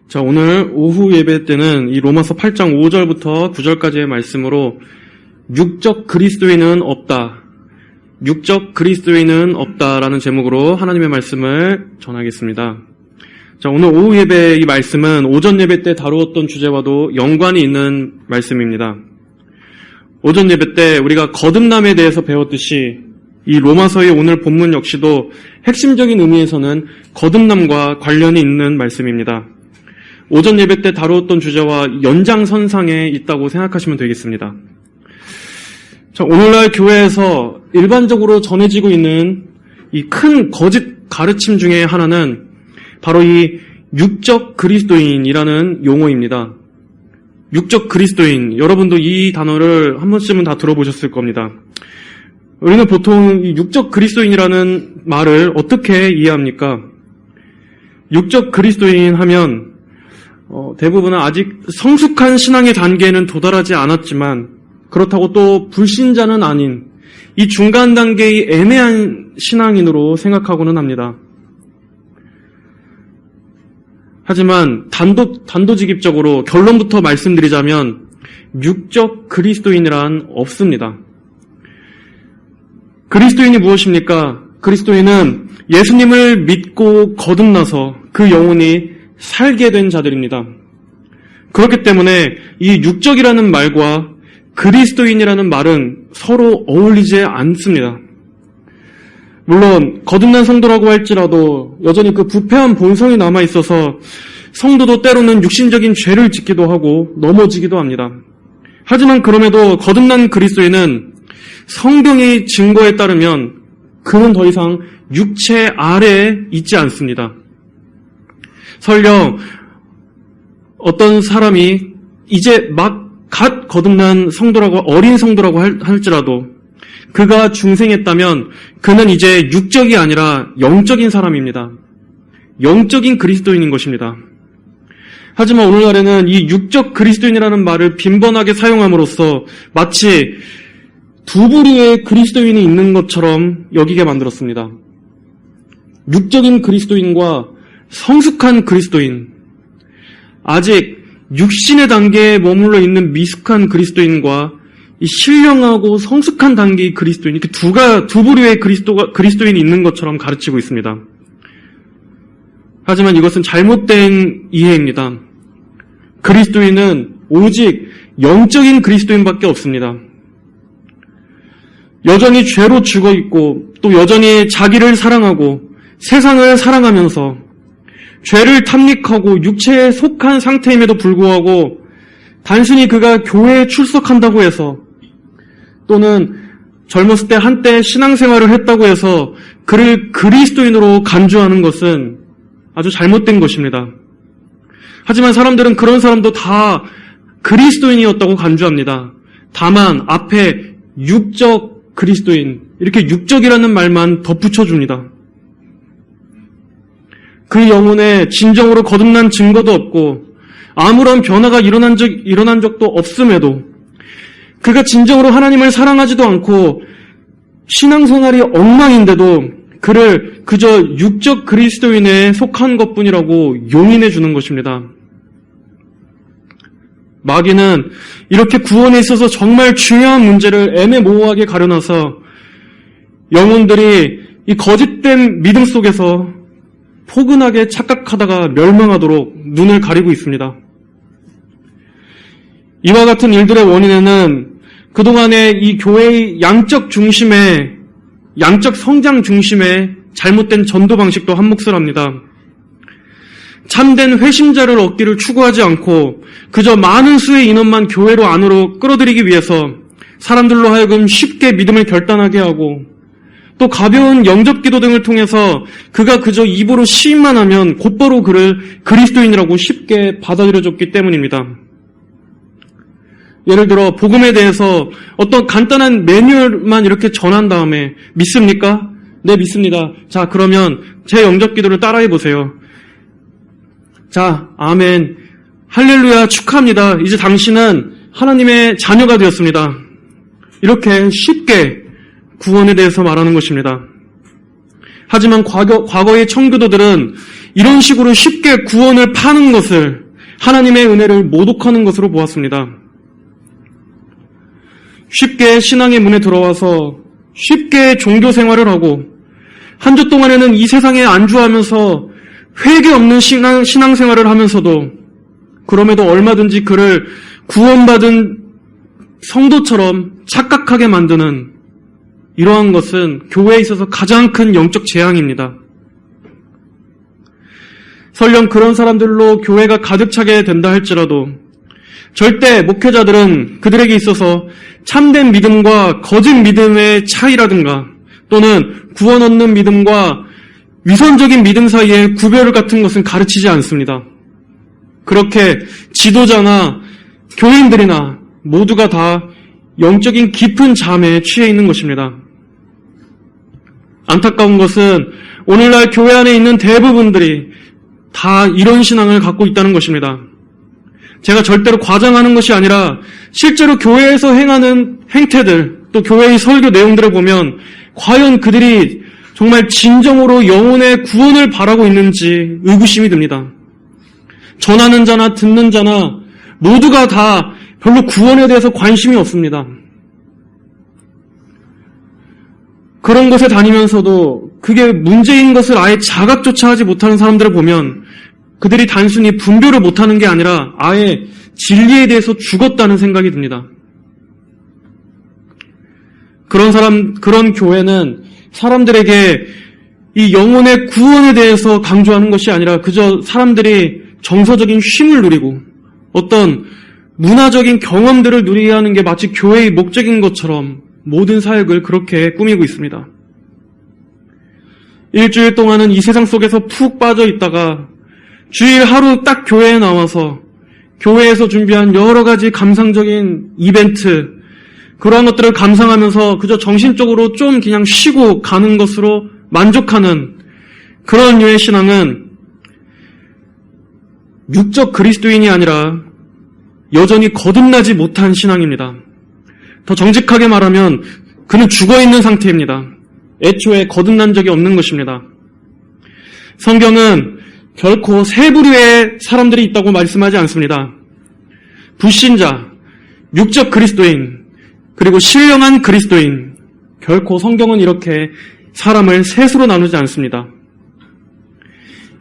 자, 오늘 오후 예배 때는 이 로마서 8장 5절부터 9절까지의 말씀으로 육적 그리스도인은 없다. 육적 그리스도인은 없다라는 제목으로 하나님의 말씀을 전하겠습니다. 자, 오늘 오후 예배 이 말씀은 오전 예배 때 다루었던 주제와도 연관이 있는 말씀입니다. 오전 예배 때 우리가 거듭남에 대해서 배웠듯이 이 로마서의 오늘 본문 역시도 핵심적인 의미에서는 거듭남과 관련이 있는 말씀입니다. 오전 예배 때 다루었던 주제와 연장선상에 있다고 생각하시면 되겠습니다. 자, 오늘날 교회에서 일반적으로 전해지고 있는 이 큰 거짓 가르침 중에 하나는 바로 이 육적 그리스도인이라는 용어입니다. 육적 그리스도인, 여러분도 이 단어를 한 번쯤은 다 들어보셨을 겁니다. 우리는 보통 이 육적 그리스도인이라는 말을 어떻게 이해합니까? 육적 그리스도인 하면 대부분은 아직 성숙한 신앙의 단계에는 도달하지 않았지만 그렇다고 또 불신자는 아닌 이 중간 단계의 애매한 신앙인으로 생각하고는 합니다. 하지만 단도직입적으로 결론부터 말씀드리자면 육적 그리스도인이란 없습니다. 그리스도인이 무엇입니까? 그리스도인은 예수님을 믿고 거듭나서 그 영혼이 살게 된 자들입니다. 그렇기 때문에 이 육적이라는 말과 그리스도인이라는 말은 서로 어울리지 않습니다. 물론 거듭난 성도라고 할지라도 여전히 그 부패한 본성이 남아있어서 성도도 때로는 육신적인 죄를 짓기도 하고 넘어지기도 합니다. 하지만 그럼에도 거듭난 그리스도인은 성경의 증거에 따르면 그는 더 이상 육체 아래에 있지 않습니다. 설령 어떤 사람이 이제 막 갓 거듭난 성도라고 어린 성도라고 할지라도 그가 중생했다면 그는 이제 육적이 아니라 영적인 사람입니다. 영적인 그리스도인인 것입니다. 하지만 오늘날에는 이 육적 그리스도인이라는 말을 빈번하게 사용함으로써 마치 두 부류의 그리스도인이 있는 것처럼 여기게 만들었습니다. 육적인 그리스도인과 성숙한 그리스도인, 아직 육신의 단계에 머물러 있는 미숙한 그리스도인과 이 신령하고 성숙한 단계의 그리스도인, 이렇게 두 부류의 그리스도인이 있는 것처럼 가르치고 있습니다. 하지만 이것은 잘못된 이해입니다. 그리스도인은 오직 영적인 그리스도인밖에 없습니다. 여전히 죄로 죽어있고 또 여전히 자기를 사랑하고 세상을 사랑하면서 죄를 탐닉하고 육체에 속한 상태임에도 불구하고 단순히 그가 교회에 출석한다고 해서 또는 젊었을 때 한때 신앙생활을 했다고 해서 그를 그리스도인으로 간주하는 것은 아주 잘못된 것입니다. 하지만 사람들은 그런 사람도 다 그리스도인이었다고 간주합니다. 다만 앞에 육적 그리스도인, 이렇게 육적이라는 말만 덧붙여줍니다. 그 영혼에 진정으로 거듭난 증거도 없고 아무런 변화가 일어난 적도 없음에도 그가 진정으로 하나님을 사랑하지도 않고 신앙생활이 엉망인데도 그를 그저 육적 그리스도인에 속한 것뿐이라고 용인해 주는 것입니다. 마귀는 이렇게 구원에 있어서 정말 중요한 문제를 애매모호하게 가려놔서 영혼들이 이 거짓된 믿음 속에서 포근하게 착각하다가 멸망하도록 눈을 가리고 있습니다. 이와 같은 일들의 원인에는 그동안의 이 교회의 양적 성장 중심의 잘못된 전도 방식도 한몫을 합니다. 참된 회심자를 얻기를 추구하지 않고 그저 많은 수의 인원만 교회로 안으로 끌어들이기 위해서 사람들로 하여금 쉽게 믿음을 결단하게 하고 또 가벼운 영접기도 등을 통해서 그가 그저 입으로 시인만 하면 곧바로 그를 그리스도인이라고 쉽게 받아들여줬기 때문입니다. 예를 들어 복음에 대해서 어떤 간단한 매뉴얼만 이렇게 전한 다음에 믿습니까? 네, 믿습니다. 자, 그러면 제 영접기도를 따라해 보세요. 자, 아멘, 할렐루야, 축하합니다. 이제 당신은 하나님의 자녀가 되었습니다. 이렇게 쉽게 구원에 대해서 말하는 것입니다. 하지만 과거의 청교도들은 이런 식으로 쉽게 구원을 파는 것을, 하나님의 은혜를 모독하는 것으로 보았습니다. 쉽게 신앙의 문에 들어와서 쉽게 종교 생활을 하고 한 주 동안에는 이 세상에 안주하면서 회개 없는 신앙생활을 하면서도 그럼에도 얼마든지 그를 구원받은 성도처럼 착각하게 만드는 이러한 것은 교회에 있어서 가장 큰 영적 재앙입니다. 설령 그런 사람들로 교회가 가득 차게 된다 할지라도 절대 목회자들은 그들에게 있어서 참된 믿음과 거짓 믿음의 차이라든가 또는 구원 얻는 믿음과 위선적인 믿음 사이의 구별 같은 것은 가르치지 않습니다. 그렇게 지도자나 교인들이나 모두가 다 영적인 깊은 잠에 취해 있는 것입니다. 안타까운 것은 오늘날 교회 안에 있는 대부분들이 다 이런 신앙을 갖고 있다는 것입니다. 제가 절대로 과장하는 것이 아니라 실제로 교회에서 행하는 행태들, 또 교회의 설교 내용들을 보면 과연 그들이 정말 진정으로 영혼의 구원을 바라고 있는지 의구심이 듭니다. 전하는 자나 듣는 자나 모두가 다 별로 구원에 대해서 관심이 없습니다. 그런 곳에 다니면서도 그게 문제인 것을 아예 자각조차 하지 못하는 사람들을 보면 그들이 단순히 분별을 못하는 게 아니라 아예 진리에 대해서 죽었다는 생각이 듭니다. 그런 교회는 사람들에게 이 영혼의 구원에 대해서 강조하는 것이 아니라 그저 사람들이 정서적인 쉼을 누리고 어떤 문화적인 경험들을 누리게 하는 게 마치 교회의 목적인 것처럼 모든 사역을 그렇게 꾸미고 있습니다. 일주일 동안은 이 세상 속에서 푹 빠져 있다가 주일 하루 딱 교회에 나와서 교회에서 준비한 여러 가지 감상적인 이벤트, 그러한 것들을 감상하면서 그저 정신적으로 좀 그냥 쉬고 가는 것으로 만족하는 그런 류의 신앙은 육적 그리스도인이 아니라 여전히 거듭나지 못한 신앙입니다. 더 정직하게 말하면 그는 죽어있는 상태입니다. 애초에 거듭난 적이 없는 것입니다. 성경은 결코 세 부류의 사람들이 있다고 말씀하지 않습니다. 불신자, 육적 그리스도인, 그리고 신령한 그리스도인, 결코 성경은 이렇게 사람을 셋으로 나누지 않습니다.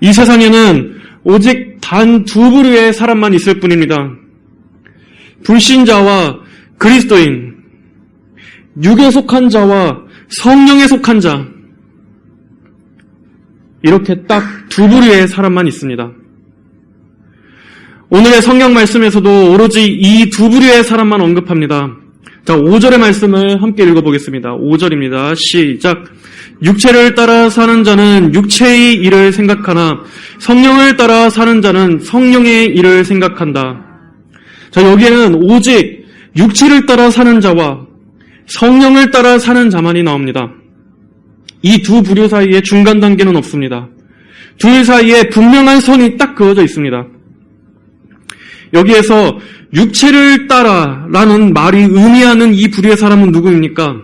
이 세상에는 오직 단 두 부류의 사람만 있을 뿐입니다. 불신자와 그리스도인, 육에 속한 자와 성령에 속한 자, 이렇게 딱 두 부류의 사람만 있습니다. 오늘의 성경 말씀에서도 오로지 이 두 부류의 사람만 언급합니다. 자, 5절의 말씀을 함께 읽어보겠습니다. 5절입니다. 시작. 육체를 따라 사는 자는 육체의 일을 생각하나 성령을 따라 사는 자는 성령의 일을 생각한다. 자, 여기에는 오직 육체를 따라 사는 자와 성령을 따라 사는 자만이 나옵니다. 이 두 부류 사이에 중간 단계는 없습니다. 둘 사이에 분명한 선이 딱 그어져 있습니다. 여기에서 육체를 따라라는 말이 의미하는 이 부류의 사람은 누구입니까?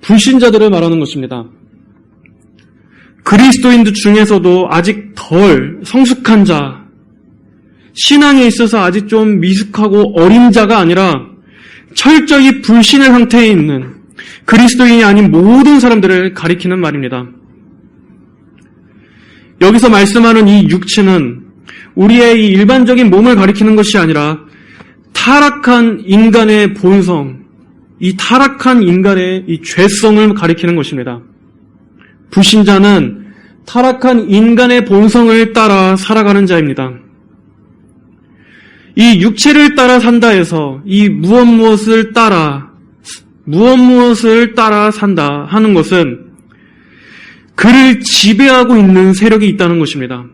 불신자들을 말하는 것입니다. 그리스도인들 중에서도 아직 덜 성숙한 자, 신앙에 있어서 아직 좀 미숙하고 어린 자가 아니라 철저히 불신의 상태에 있는 그리스도인이 아닌 모든 사람들을 가리키는 말입니다. 여기서 말씀하는 이 육체는 우리의 이 일반적인 몸을 가리키는 것이 아니라 타락한 인간의 본성, 이 타락한 인간의 이 죄성을 가리키는 것입니다. 불신자는 타락한 인간의 본성을 따라 살아가는 자입니다. 이 육체를 따라 산다 해서 이 무엇을 따라 산다 하는 것은 그를 지배하고 있는 세력이 있다는 것입니다.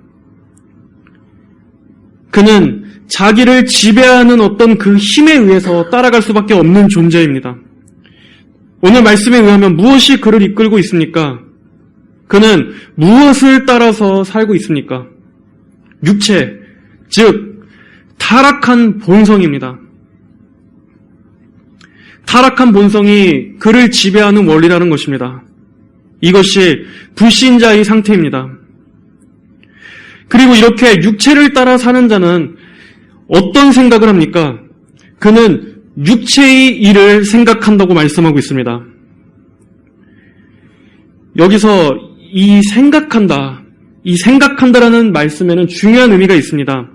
그는 자기를 지배하는 어떤 그 힘에 의해서 따라갈 수밖에 없는 존재입니다. 오늘 말씀에 의하면 무엇이 그를 이끌고 있습니까? 그는 무엇을 따라서 살고 있습니까? 육체, 즉 타락한 본성입니다. 타락한 본성이 그를 지배하는 원리라는 것입니다. 이것이 불신자의 상태입니다. 그리고 이렇게 육체를 따라 사는 자는 어떤 생각을 합니까? 그는 육체의 일을 생각한다고 말씀하고 있습니다. 여기서 이 생각한다라는 말씀에는 중요한 의미가 있습니다.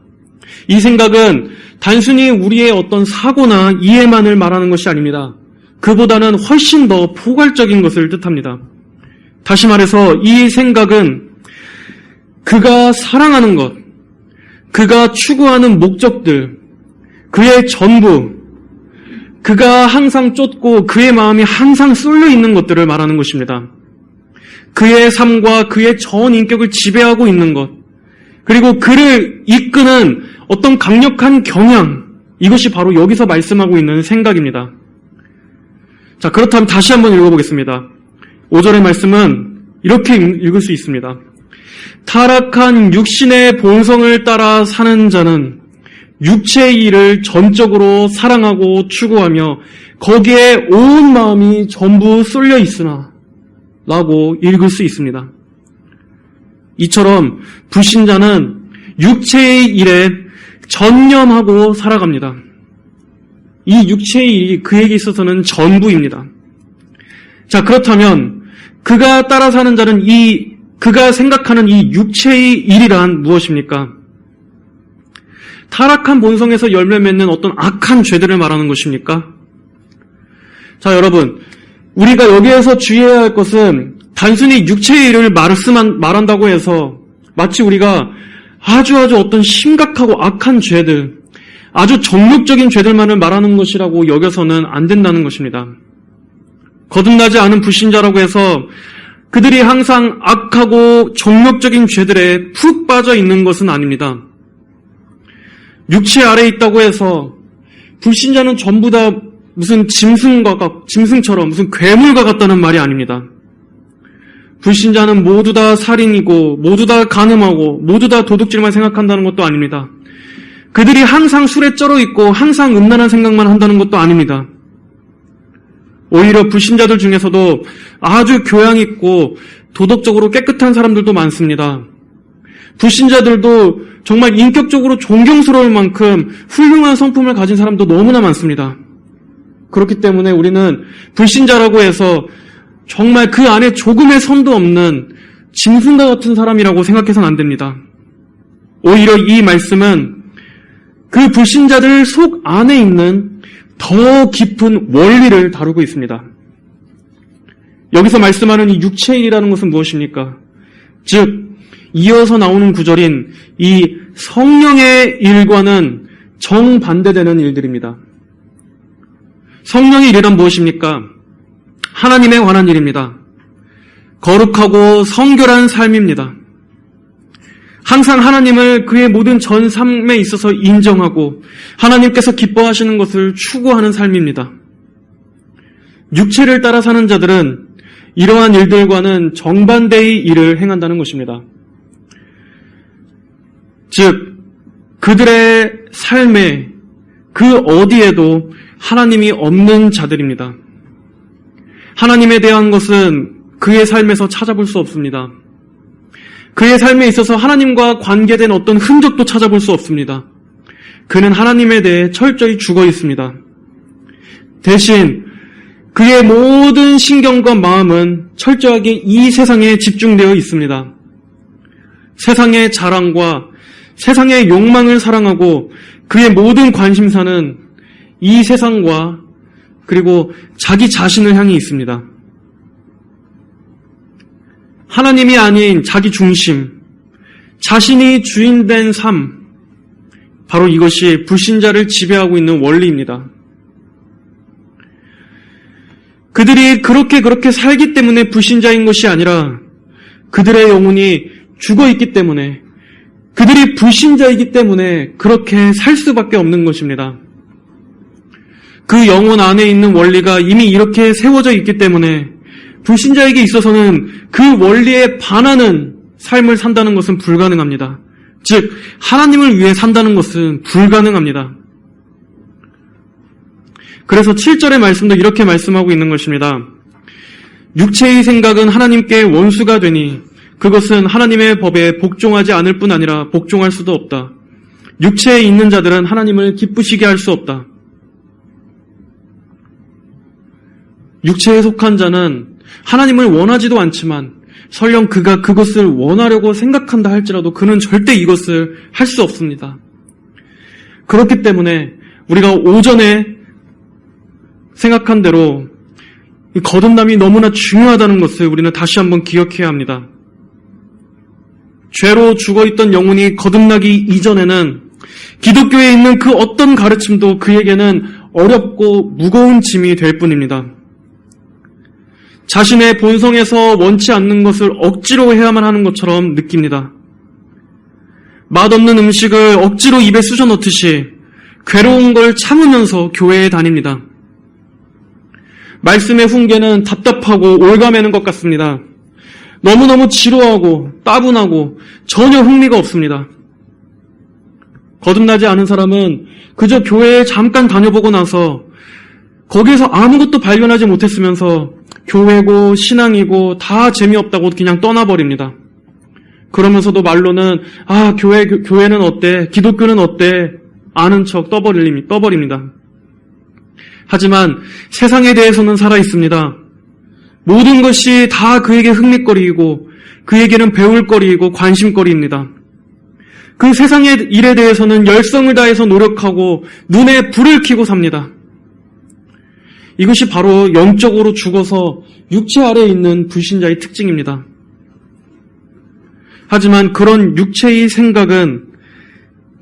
이 생각은 단순히 우리의 어떤 사고나 이해만을 말하는 것이 아닙니다. 그보다는 훨씬 더 포괄적인 것을 뜻합니다. 다시 말해서 이 생각은 그가 사랑하는 것, 그가 추구하는 목적들, 그의 전부, 그가 항상 쫓고 그의 마음이 항상 쏠려 있는 것들을 말하는 것입니다. 그의 삶과 그의 전 인격을 지배하고 있는 것, 그리고 그를 이끄는 어떤 강력한 경향, 이것이 바로 여기서 말씀하고 있는 생각입니다. 자, 그렇다면 다시 한번 읽어보겠습니다. 5절의 말씀은 이렇게 읽을 수 있습니다. 타락한 육신의 본성을 따라 사는 자는 육체의 일을 전적으로 사랑하고 추구하며 거기에 온 마음이 전부 쏠려 있으나 라고 읽을 수 있습니다. 이처럼 불신자는 육체의 일에 전념하고 살아갑니다. 이 육체의 일이 그에게 있어서는 전부입니다. 자, 그렇다면 그가 따라 사는 자는 그가 생각하는 이 육체의 일이란 무엇입니까? 타락한 본성에서 열매 맺는 어떤 악한 죄들을 말하는 것입니까? 자, 여러분, 우리가 여기에서 주의해야 할 것은 단순히 육체의 일을 말한다고 해서 마치 우리가 아주 어떤 심각하고 악한 죄들, 아주 정욕적인 죄들만을 말하는 것이라고 여겨서는 안 된다는 것입니다. 거듭나지 않은 불신자라고 해서 그들이 항상 악하고 정욕적인 죄들에 푹 빠져 있는 것은 아닙니다. 육체 아래에 있다고 해서 불신자는 전부 다 무슨 짐승처럼 무슨 괴물과 같다는 말이 아닙니다. 불신자는 모두 다 살인이고 모두 다 간음하고 모두 다 도둑질만 생각한다는 것도 아닙니다. 그들이 항상 술에 쩔어 있고 항상 음란한 생각만 한다는 것도 아닙니다. 오히려 불신자들 중에서도 아주 교양 있고 도덕적으로 깨끗한 사람들도 많습니다. 불신자들도 정말 인격적으로 존경스러울 만큼 훌륭한 성품을 가진 사람도 너무나 많습니다. 그렇기 때문에 우리는 불신자라고 해서 정말 그 안에 조금의 선도 없는 짐승과 같은 사람이라고 생각해서는 안 됩니다. 오히려 이 말씀은 그 불신자들 속 안에 있는 더 깊은 원리를 다루고 있습니다. 여기서 말씀하는 이 육체의 일이라는 것은 무엇입니까? 즉, 이어서 나오는 구절인 이 성령의 일과는 정반대되는 일들입니다. 성령의 일이란 무엇입니까? 하나님에 관한 일입니다. 거룩하고 성결한 삶입니다. 항상 하나님을 그의 모든 전 삶에 있어서 인정하고 하나님께서 기뻐하시는 것을 추구하는 삶입니다. 육체를 따라 사는 자들은 이러한 일들과는 정반대의 일을 행한다는 것입니다. 즉, 그들의 삶에 그 어디에도 하나님이 없는 자들입니다. 하나님에 대한 것은 그의 삶에서 찾아볼 수 없습니다. 그의 삶에 있어서 하나님과 관계된 어떤 흔적도 찾아볼 수 없습니다. 그는 하나님에 대해 철저히 죽어 있습니다. 대신 그의 모든 신경과 마음은 철저하게 이 세상에 집중되어 있습니다. 세상의 자랑과 세상의 욕망을 사랑하고 그의 모든 관심사는 이 세상과 그리고 자기 자신을 향해 있습니다. 하나님이 아닌 자기 중심, 자신이 주인된 삶, 바로 이것이 불신자를 지배하고 있는 원리입니다. 그들이 그렇게 살기 때문에 불신자인 것이 아니라 그들의 영혼이 죽어있기 때문에, 그들이 불신자이기 때문에 그렇게 살 수밖에 없는 것입니다. 그 영혼 안에 있는 원리가 이미 이렇게 세워져 있기 때문에 불신자에게 있어서는 그 원리에 반하는 삶을 산다는 것은 불가능합니다. 즉, 하나님을 위해 산다는 것은 불가능합니다. 그래서 7절의 말씀도 이렇게 말씀하고 있는 것입니다. 육체의 생각은 하나님께 원수가 되니 그것은 하나님의 법에 복종하지 않을 뿐 아니라 복종할 수도 없다. 육체에 있는 자들은 하나님을 기쁘시게 할 수 없다. 육체에 속한 자는 하나님을 원하지도 않지만 설령 그가 그것을 원하려고 생각한다 할지라도 그는 절대 이것을 할 수 없습니다. 그렇기 때문에 우리가 오전에 생각한 대로 이 거듭남이 너무나 중요하다는 것을 우리는 다시 한번 기억해야 합니다. 죄로 죽어있던 영혼이 거듭나기 이전에는 기독교에 있는 그 어떤 가르침도 그에게는 어렵고 무거운 짐이 될 뿐입니다. 자신의 본성에서 원치 않는 것을 억지로 해야만 하는 것처럼 느낍니다. 맛없는 음식을 억지로 입에 쑤셔 넣듯이 괴로운 걸 참으면서 교회에 다닙니다. 말씀의 훈계는 답답하고 올가매는 것 같습니다. 너무너무 지루하고 따분하고 전혀 흥미가 없습니다. 거듭나지 않은 사람은 그저 교회에 잠깐 다녀보고 나서 거기에서 아무것도 발견하지 못했으면서 교회고 신앙이고 다 재미없다고 그냥 떠나버립니다. 그러면서도 말로는 교회는 어때? 기독교는 어때? 아는 척 떠버립니다. 하지만 세상에 대해서는 살아있습니다. 모든 것이 다 그에게 흥미거리이고 그에게는 배울거리이고 관심거리입니다. 그 세상의 일에 대해서는 열성을 다해서 노력하고 눈에 불을 켜고 삽니다. 이것이 바로 영적으로 죽어서 육체 아래에 있는 불신자의 특징입니다. 하지만 그런 육체의 생각은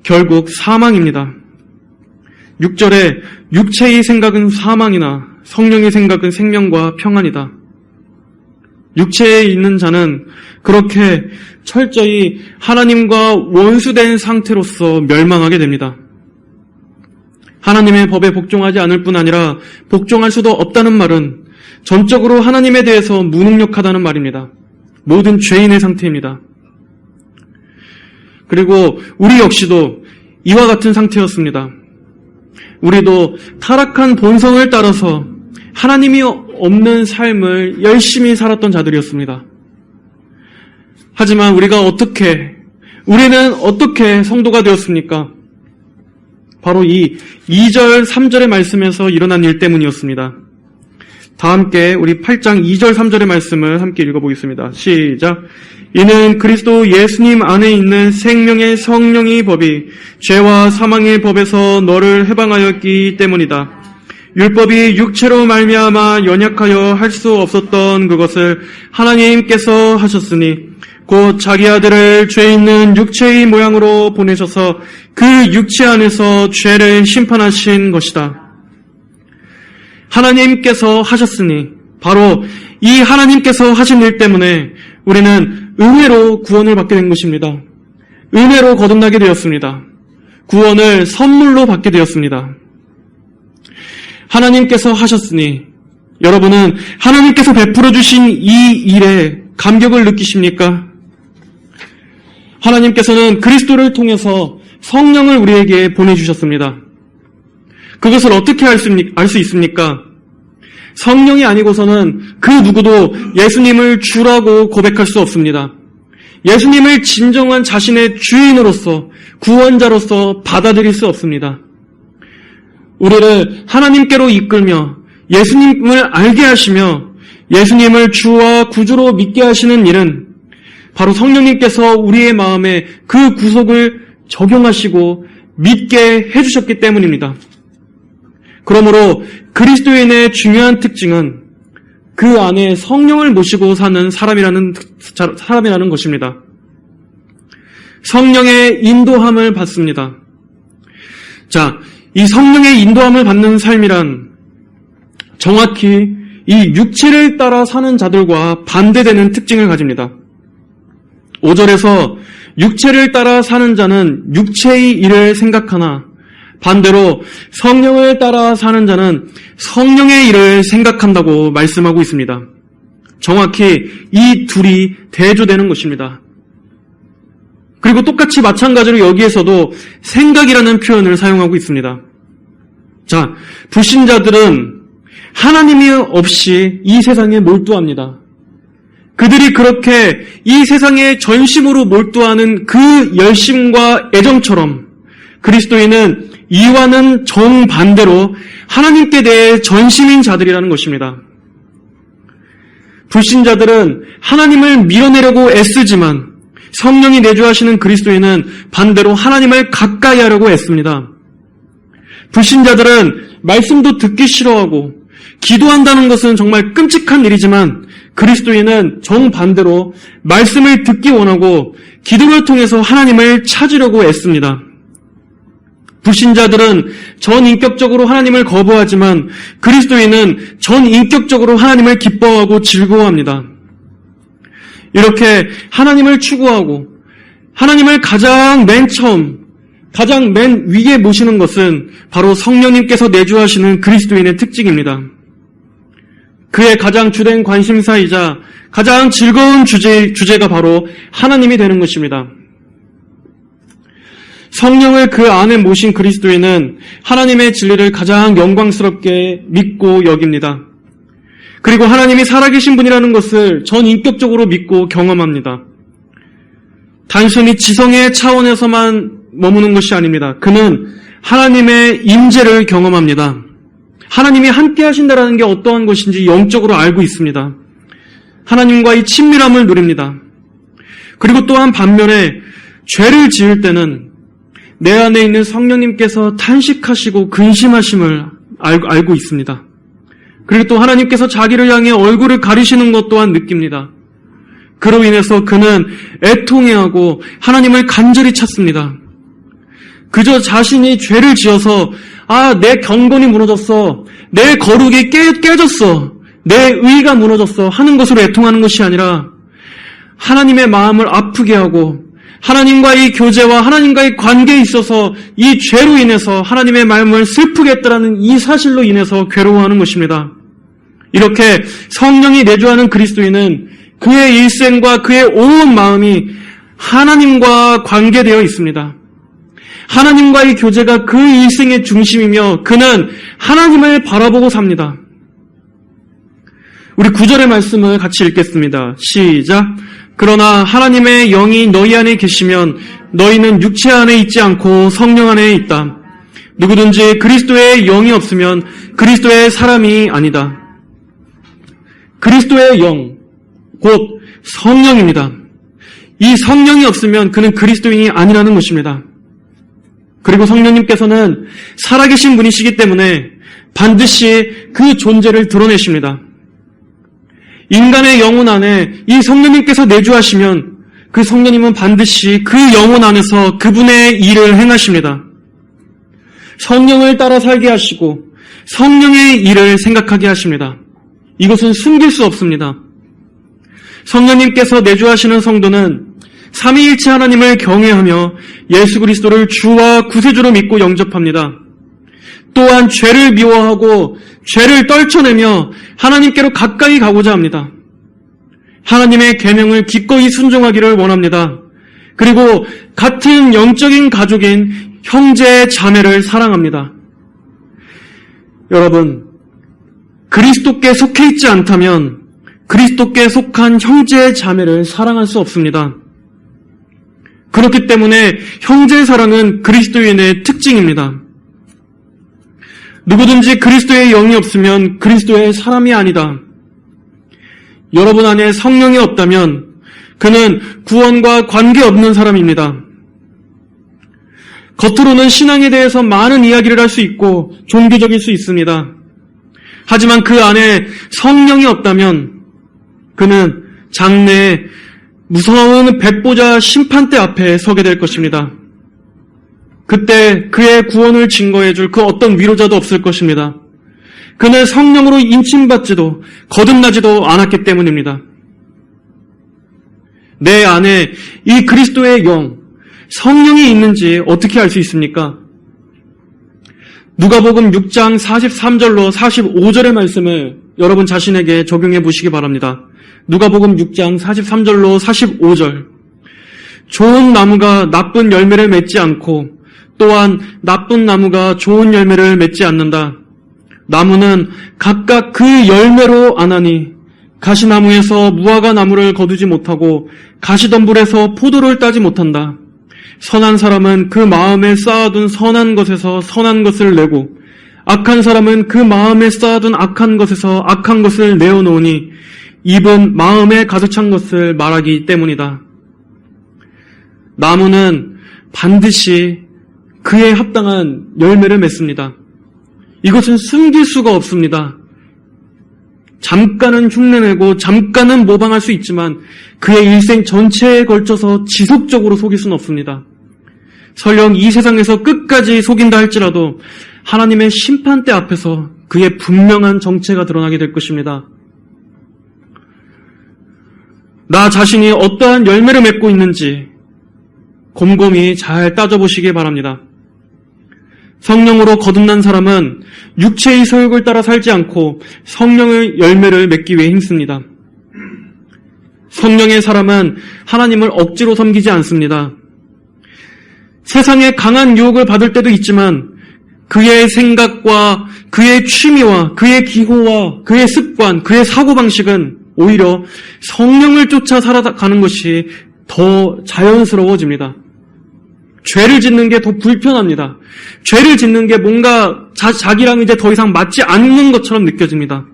결국 사망입니다. 6절에 육체의 생각은 사망이나 성령의 생각은 생명과 평안이다. 육체에 있는 자는 그렇게 철저히 하나님과 원수된 상태로서 멸망하게 됩니다. 하나님의 법에 복종하지 않을 뿐 아니라 복종할 수도 없다는 말은 전적으로 하나님에 대해서 무능력하다는 말입니다. 모든 죄인의 상태입니다. 그리고 우리 역시도 이와 같은 상태였습니다. 우리도 타락한 본성을 따라서 하나님이 없는 삶을 열심히 살았던 자들이었습니다. 하지만 우리는 어떻게 성도가 되었습니까? 바로 이 2절, 3절의 말씀에서 일어난 일 때문이었습니다. 다 함께 우리 8장 2절, 3절의 말씀을 함께 읽어보겠습니다. 시작. 이는 그리스도 예수님 안에 있는 생명의 성령의 법이 죄와 사망의 법에서 너를 해방하였기 때문이다. 율법이 육체로 말미암아 연약하여 할 수 없었던 그것을 하나님께서 하셨으니 곧 자기 아들을 죄 있는 육체의 모양으로 보내셔서 그 육체 안에서 죄를 심판하신 것이다. 하나님께서 하셨으니 바로 이 하나님께서 하신 일 때문에 우리는 은혜로 구원을 받게 된 것입니다. 은혜로 거듭나게 되었습니다. 구원을 선물로 받게 되었습니다. 하나님께서 하셨으니 여러분은 하나님께서 베풀어 주신 이 일에 감격을 느끼십니까? 하나님께서는 그리스도를 통해서 성령을 우리에게 보내주셨습니다. 그것을 어떻게 알 수 있습니까? 성령이 아니고서는 그 누구도 예수님을 주라고 고백할 수 없습니다. 예수님을 진정한 자신의 주인으로서 구원자로서 받아들일 수 없습니다. 우리를 하나님께로 이끌며 예수님을 알게 하시며 예수님을 주와 구주로 믿게 하시는 일은 바로 성령님께서 우리의 마음에 그 구속을 적용하시고 믿게 해주셨기 때문입니다. 그러므로 그리스도인의 중요한 특징은 그 안에 성령을 모시고 사는 사람이라는 것입니다. 성령의 인도함을 받습니다. 자, 이 성령의 인도함을 받는 삶이란 정확히 이 육체를 따라 사는 자들과 반대되는 특징을 가집니다. 5절에서 육체를 따라 사는 자는 육체의 일을 생각하나 반대로 성령을 따라 사는 자는 성령의 일을 생각한다고 말씀하고 있습니다. 정확히 이 둘이 대조되는 것입니다. 그리고 똑같이 마찬가지로 여기에서도 생각이라는 표현을 사용하고 있습니다. 자, 불신자들은 하나님이 없이 이 세상에 몰두합니다. 그들이 그렇게 이 세상에 전심으로 몰두하는 그 열심과 애정처럼 그리스도인은 이와는 정반대로 하나님께 대해 전심인 자들이라는 것입니다. 불신자들은 하나님을 밀어내려고 애쓰지만 성령이 내주하시는 그리스도인은 반대로 하나님을 가까이 하려고 애씁니다. 불신자들은 말씀도 듣기 싫어하고 기도한다는 것은 정말 끔찍한 일이지만 그리스도인은 정반대로 말씀을 듣기 원하고 기도를 통해서 하나님을 찾으려고 애씁니다. 불신자들은 전인격적으로 하나님을 거부하지만 그리스도인은 전인격적으로 하나님을 기뻐하고 즐거워합니다. 이렇게 하나님을 추구하고 하나님을 가장 맨 처음, 가장 맨 위에 모시는 것은 바로 성령님께서 내주하시는 그리스도인의 특징입니다. 그의 가장 주된 관심사이자 가장 즐거운 주제가 바로 하나님이 되는 것입니다. 성령을 그 안에 모신 그리스도인은 하나님의 진리를 가장 영광스럽게 믿고 여깁니다. 그리고 하나님이 살아계신 분이라는 것을 전인격적으로 믿고 경험합니다. 단순히 지성의 차원에서만 머무는 것이 아닙니다. 그는 하나님의 임재를 경험합니다. 하나님이 함께 하신다라는 게 어떠한 것인지 영적으로 알고 있습니다. 하나님과의 친밀함을 누립니다. 그리고 또한 반면에 죄를 지을 때는 내 안에 있는 성령님께서 탄식하시고 근심하심을 알고 있습니다. 그리고 또 하나님께서 자기를 향해 얼굴을 가리시는 것 또한 느낍니다. 그로 인해서 그는 애통해하고 하나님을 간절히 찾습니다. 그저 자신이 죄를 지어서 내 경건이 무너졌어, 내 거룩이 깨졌어, 내 의가 무너졌어 하는 것으로 애통하는 것이 아니라 하나님의 마음을 아프게 하고 하나님과의 교제와 하나님과의 관계에 있어서 이 죄로 인해서 하나님의 마음을 슬프게 했다라는 이 사실로 인해서 괴로워하는 것입니다. 이렇게 성령이 내주하는 그리스도인은 그의 일생과 그의 온 마음이 하나님과 관계되어 있습니다. 하나님과의 교제가 그 일생의 중심이며 그는 하나님을 바라보고 삽니다. 우리 9절의 말씀을 같이 읽겠습니다. 시작. 그러나 하나님의 영이 너희 안에 계시면 너희는 육체 안에 있지 않고 성령 안에 있다. 누구든지 그리스도의 영이 없으면 그리스도의 사람이 아니다. 그리스도의 영, 곧 성령입니다. 이 성령이 없으면 그는 그리스도인이 아니라는 것입니다. 그리고 성령님께서는 살아계신 분이시기 때문에 반드시 그 존재를 드러내십니다. 인간의 영혼 안에 이 성령님께서 내주하시면 그 성령님은 반드시 그 영혼 안에서 그분의 일을 행하십니다. 성령을 따라 살게 하시고 성령의 일을 생각하게 하십니다. 이것은 숨길 수 없습니다. 성령님께서 내주하시는 성도는 삼위일체 하나님을 경외하며 예수 그리스도를 주와 구세주로 믿고 영접합니다. 또한 죄를 미워하고 죄를 떨쳐내며 하나님께로 가까이 가고자 합니다. 하나님의 계명을 기꺼이 순종하기를 원합니다. 그리고 같은 영적인 가족인 형제 자매를 사랑합니다. 여러분, 그리스도께 속해 있지 않다면 그리스도께 속한 형제 자매를 사랑할 수 없습니다. 그렇기 때문에 형제 사랑은 그리스도인의 특징입니다. 누구든지 그리스도의 영이 없으면 그리스도의 사람이 아니다. 여러분 안에 성령이 없다면 그는 구원과 관계없는 사람입니다. 겉으로는 신앙에 대해서 많은 이야기를 할 수 있고 종교적일 수 있습니다. 하지만 그 안에 성령이 없다면 그는 장래에 무서운 백보자 심판대 앞에 서게 될 것입니다. 그때 그의 구원을 증거해 줄 그 어떤 위로자도 없을 것입니다. 그는 성령으로 인침받지도 거듭나지도 않았기 때문입니다. 내 안에 이 그리스도의 영, 성령이 있는지 어떻게 알 수 있습니까? 누가복음 6장 43절로 45절의 말씀을 여러분 자신에게 적용해 보시기 바랍니다. 누가복음 6장 43절로 45절. 좋은 나무가 나쁜 열매를 맺지 않고 또한 나쁜 나무가 좋은 열매를 맺지 않는다. 나무는 각각 그 열매로 아나니 가시나무에서 무화과 나무를 거두지 못하고 가시덤불에서 포도를 따지 못한다. 선한 사람은 그 마음에 쌓아둔 선한 것에서 선한 것을 내고 악한 사람은 그 마음에 쌓아둔 악한 것에서 악한 것을 내어놓으니 입은 마음에 가득 찬 것을 말하기 때문이다. 나무는 반드시 그에 합당한 열매를 맺습니다. 이것은 숨길 수가 없습니다. 잠깐은 흉내내고 잠깐은 모방할 수 있지만 그의 일생 전체에 걸쳐서 지속적으로 속일 수는 없습니다. 설령 이 세상에서 끝까지 속인다 할지라도 하나님의 심판대 앞에서 그의 분명한 정체가 드러나게 될 것입니다. 나 자신이 어떠한 열매를 맺고 있는지 곰곰이 잘 따져보시기 바랍니다. 성령으로 거듭난 사람은 육체의 소욕을 따라 살지 않고 성령의 열매를 맺기 위해 힘씁니다. 성령의 사람은 하나님을 억지로 섬기지 않습니다. 세상에 강한 유혹을 받을 때도 있지만 그의 생각과 그의 취미와 그의 기호와 그의 습관, 그의 사고방식은 오히려 성령을 쫓아 살아가는 것이 더 자연스러워집니다. 죄를 짓는 게 더 불편합니다. 죄를 짓는 게 뭔가 자기랑 이제 더 이상 맞지 않는 것처럼 느껴집니다.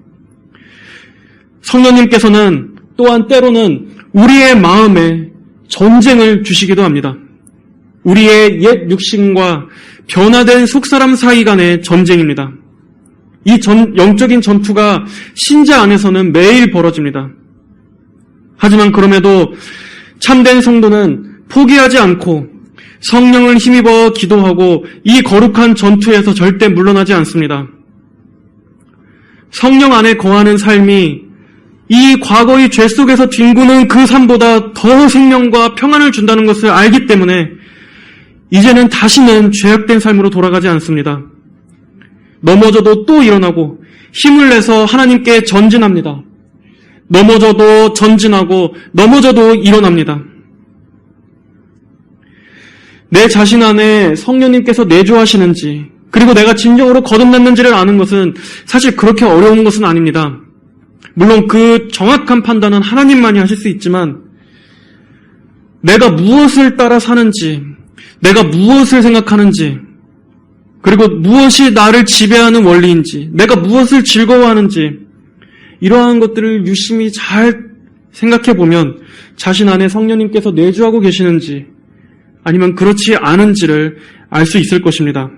성령님께서는 또한 때로는 우리의 마음에 전쟁을 주시기도 합니다. 우리의 옛 육신과 변화된 속사람 사이 간의 전쟁입니다. 이 영적인 전투가 신자 안에서는 매일 벌어집니다. 하지만 그럼에도 참된 성도는 포기하지 않고 성령을 힘입어 기도하고 이 거룩한 전투에서 절대 물러나지 않습니다. 성령 안에 거하는 삶이 이 과거의 죄 속에서 뒹구는 그 삶보다 더 생명과 평안을 준다는 것을 알기 때문에 이제는 다시는 죄악된 삶으로 돌아가지 않습니다. 넘어져도 또 일어나고 힘을 내서 하나님께 전진합니다. 넘어져도 전진하고 넘어져도 일어납니다. 내 자신 안에 성령님께서 내주하시는지 그리고 내가 진정으로 거듭났는지를 아는 것은 사실 그렇게 어려운 것은 아닙니다. 물론 그 정확한 판단은 하나님만이 하실 수 있지만 내가 무엇을 따라 사는지 내가 무엇을 생각하는지 그리고 무엇이 나를 지배하는 원리인지 내가 무엇을 즐거워하는지 이러한 것들을 유심히 잘 생각해 보면 자신 안에 성령님께서 내주하고 계시는지 아니면 그렇지 않은지를 알 수 있을 것입니다.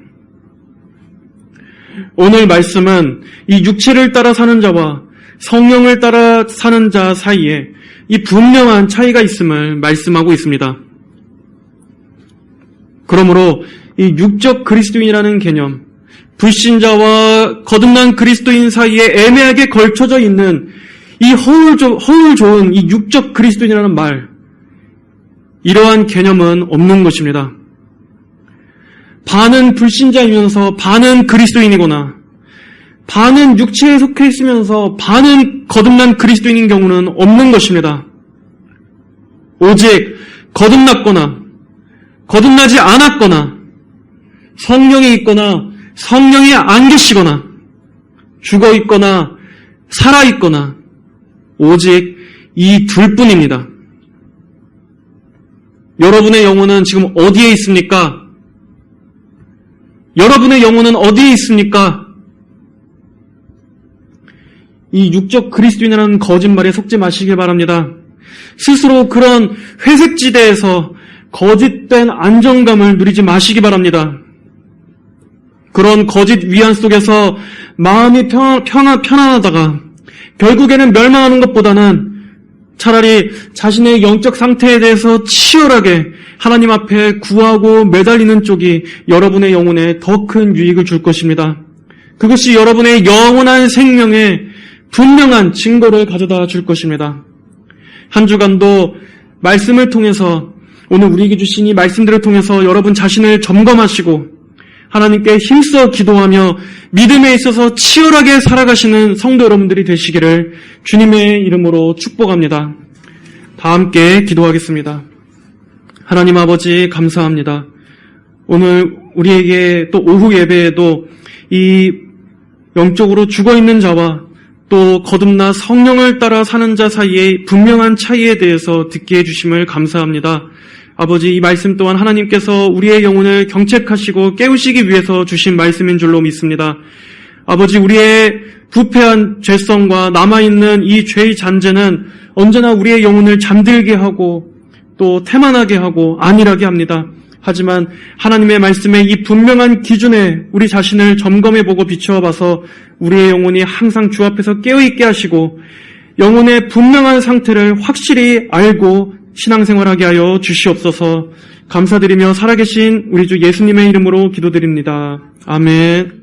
오늘 말씀은 이 육체를 따라 사는 자와 성령을 따라 사는 자 사이에 이 분명한 차이가 있음을 말씀하고 있습니다. 그러므로 이 육적 그리스도인이라는 개념, 불신자와 거듭난 그리스도인 사이에 애매하게 걸쳐져 있는 이 허울 좋은 이 육적 그리스도인이라는 말, 이러한 개념은 없는 것입니다. 반은 불신자이면서 반은 그리스도인이거나 반은 육체에 속해 있으면서 반은 거듭난 그리스도인인 경우는 없는 것입니다. 오직 거듭났거나 거듭나지 않았거나 성령이 있거나 성령이 안 계시거나 죽어 있거나 살아 있거나 오직 이 둘뿐입니다. 여러분의 영혼은 지금 어디에 있습니까? 여러분의 영혼은 어디에 있습니까? 이 육적 그리스도인이라는 거짓말에 속지 마시길 바랍니다. 스스로 그런 회색지대에서 거짓된 안정감을 누리지 마시기 바랍니다. 그런 거짓 위안 속에서 마음이 편안하다가 결국에는 멸망하는 것보다는 차라리 자신의 영적 상태에 대해서 치열하게 하나님 앞에 구하고 매달리는 쪽이 여러분의 영혼에 더 큰 유익을 줄 것입니다. 그것이 여러분의 영원한 생명에 분명한 증거를 가져다 줄 것입니다. 한 주간도 말씀을 통해서 오늘 우리에게 주신 이 말씀들을 통해서 여러분 자신을 점검하시고 하나님께 힘써 기도하며 믿음에 있어서 치열하게 살아가시는 성도 여러분들이 되시기를 주님의 이름으로 축복합니다. 다 함께 기도하겠습니다. 하나님 아버지 감사합니다. 오늘 우리에게 또 오후 예배에도 이 영적으로 죽어있는 자와 또 거듭나 성령을 따라 사는 자 사이의 분명한 차이에 대해서 듣게 해주심을 감사합니다. 아버지, 이 말씀 또한 하나님께서 우리의 영혼을 경책하시고 깨우시기 위해서 주신 말씀인 줄로 믿습니다. 아버지, 우리의 부패한 죄성과 남아있는 이 죄의 잔재는 언제나 우리의 영혼을 잠들게 하고 또 태만하게 하고 안일하게 합니다. 하지만 하나님의 말씀의 이 분명한 기준에 우리 자신을 점검해보고 비추어봐서 우리의 영혼이 항상 주 앞에서 깨어있게 하시고 영혼의 분명한 상태를 확실히 알고 신앙생활하게 하여 주시옵소서. 감사드리며 살아계신 우리 주 예수님의 이름으로 기도드립니다. 아멘.